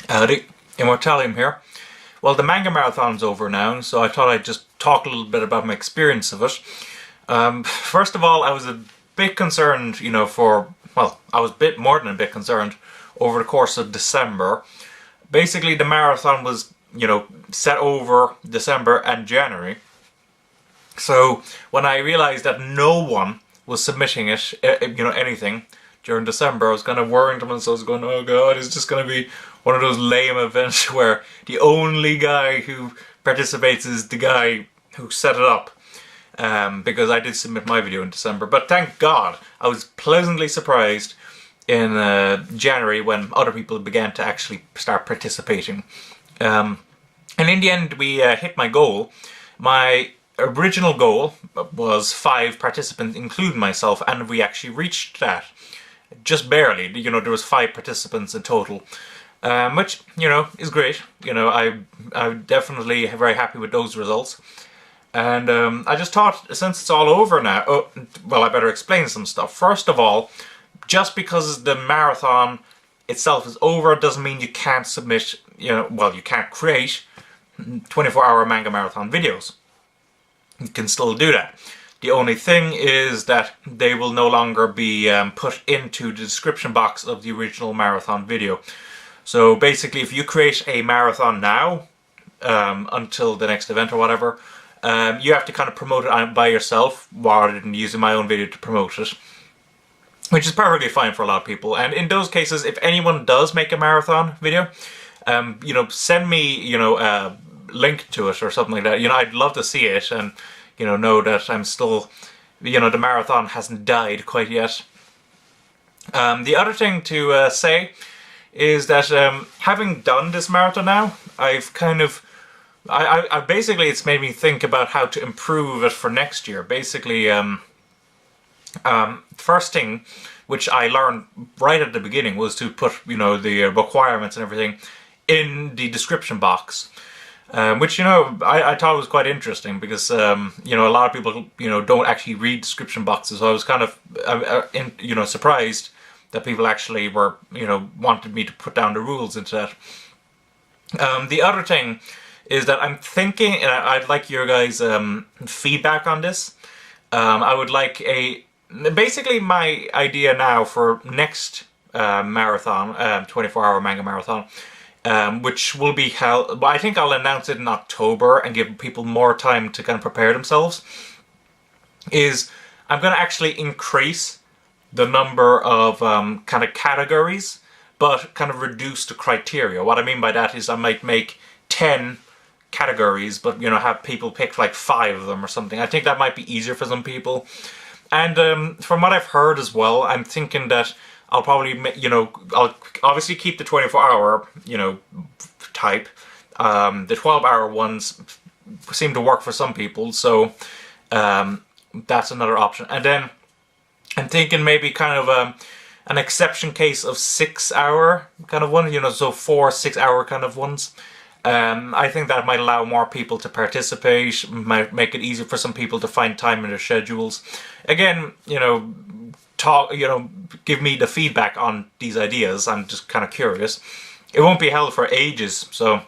Howdy, Immortallium here. Well, the manga marathon's over now, so I thought I'd just talk a little bit about my experience of it. First of all, I was a bit concerned, I was a bit more than a bit concerned over the course of December. Basically, the marathon was, set over December and January. So when I realized that no one was submitting it, anything during December, I was kind of worrying to myself. I was going, oh god, it's just going to be one of those lame events where the only guy who participates is the guy who set it up. Because I did submit my video in December. But thank God, I was pleasantly surprised in January when other people began to actually start participating. And in the end, we hit my goal. My original goal was 5 participants, including myself, and we actually reached that. Just barely. There was 5 participants in total. Which, is great. I'm definitely very happy with those results. And I just thought, since it's all over now, I better explain some stuff. First of all, just because the marathon itself is over doesn't mean you can't submit, you can't create 24-hour manga marathon videos. You can still do that. The only thing is that they will no longer be put into the description box of the original marathon video. So basically, if you create a marathon now, until the next event or whatever, you have to kind of promote it by yourself rather than using my own video to promote it. Which is perfectly fine for a lot of people. And in those cases, if anyone does make a marathon video, send me, a link to it or something like that. I'd love to see it and, know that I'm still, the marathon hasn't died quite yet. The other thing to say is that having done this marathon now, I've kind of, I basically, it's made me think about how to improve it for next year. Basically, first thing, which I learned right at the beginning, was to put, the requirements and everything in the description box. Which, I thought was quite interesting because, a lot of people, don't actually read description boxes. So I was kind of, surprised that people actually were, wanted me to put down the rules into that. The other thing is that I'm thinking, and I'd like your guys' feedback on this. I would like basically my idea now for next marathon, 24-hour manga marathon, which will be held, I think I'll announce it in October and give people more time to kind of prepare themselves, is I'm going to actually increase the number of kind of categories, but kind of reduce the criteria. What I mean by that is I might make 10 categories, but have people pick like 5 of them or something. I think that might be easier for some people. And from what I've heard as well, I'm thinking that I'll probably, I'll obviously keep the 24-hour, type. The 12-hour ones seem to work for some people, so that's another option. And then I'm thinking maybe kind of an exception case of 6-hour kind of one, so 4 6-hour kind of ones. I think that might allow more people to participate, might make it easier for some people to find time in their schedules. Again, give me the feedback on these ideas. I'm just kind of curious. It won't be held for ages, so,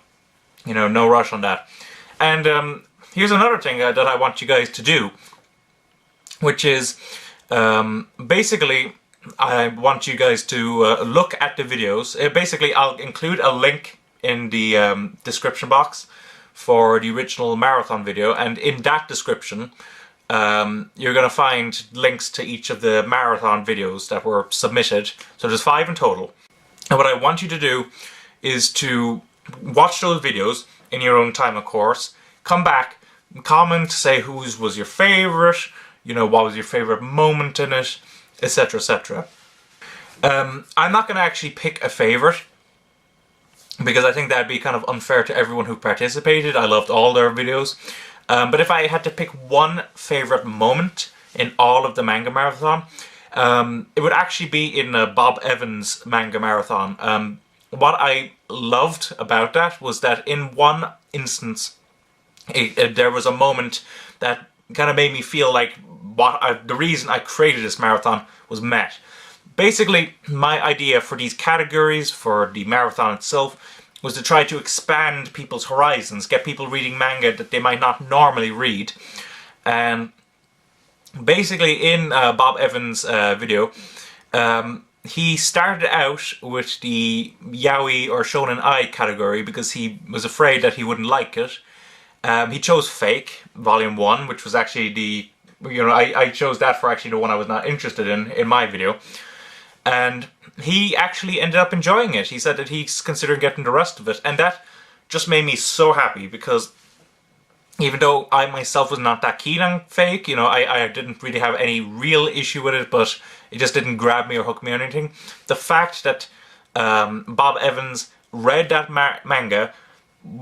no rush on that. And here's another thing that I want you guys to do, which is, basically, I want you guys to look at the videos. Basically, I'll include a link in the description box for the original marathon video, and in that description you're going to find links to each of the marathon videos that were submitted. So there's 5 in total, and what I want you to do is to watch those videos in your own time, of course. Come back, comment, say whose was your favorite, what was your favorite moment in it, etc, etc. I'm not going to actually pick a favorite, because I think that'd be kind of unfair to everyone who participated. I loved all their videos. But if I had to pick one favorite moment in all of the manga marathon, it would actually be in Bob Evans' manga marathon. What I loved about that was that in one instance, there was a moment that kind of made me feel like the reason I created this marathon was met. basically, my idea for these categories, for the marathon itself, was to try to expand people's horizons, get people reading manga that they might not normally read. And basically in Bob Evans' video, he started out with the yaoi or shonen ai category because he was afraid that he wouldn't like it. He chose Fake, Volume 1, which was actually the... I chose that for actually the one I was not interested in my video. And he actually ended up enjoying it. He said that he's considering getting the rest of it. And that just made me so happy because even though I myself was not that keen on Fake, I didn't really have any real issue with it, but it just didn't grab me or hook me or anything. The fact that Bob Evans read that manga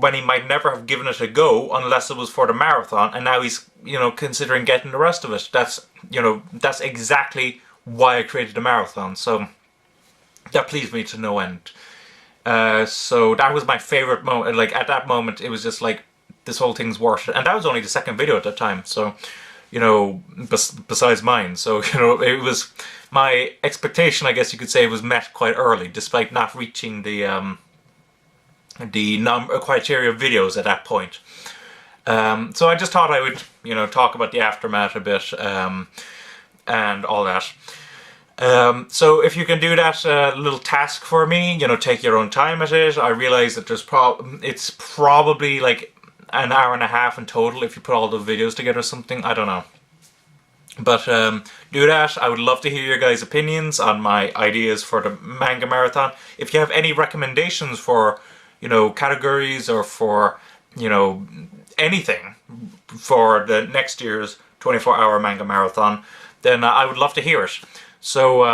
when he might never have given it a go unless it was for the marathon, and now he's, considering getting the rest of it. That's exactly why I created the marathon. So that pleased me to no end. So that was my favorite moment. Like, at that moment, it was just like, this whole thing's worth it. And that was only the second video at that time, so, besides mine. So, it was, my expectation, I guess you could say, was met quite early, despite not reaching the criteria of videos at that point. So I just thought I would, talk about the aftermath a bit, and all that. So if you can do that little task for me, take your own time at it. I realize that it's probably like an hour and a half in total if you put all the videos together or something. I don't know. But do that. I would love to hear your guys' opinions on my ideas for the manga marathon. If you have any recommendations for, categories or for, anything for the next year's 24-hour manga marathon, then I would love to hear it. So,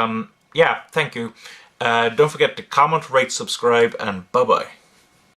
yeah, thank you. Don't forget to comment, rate, subscribe, and bye-bye.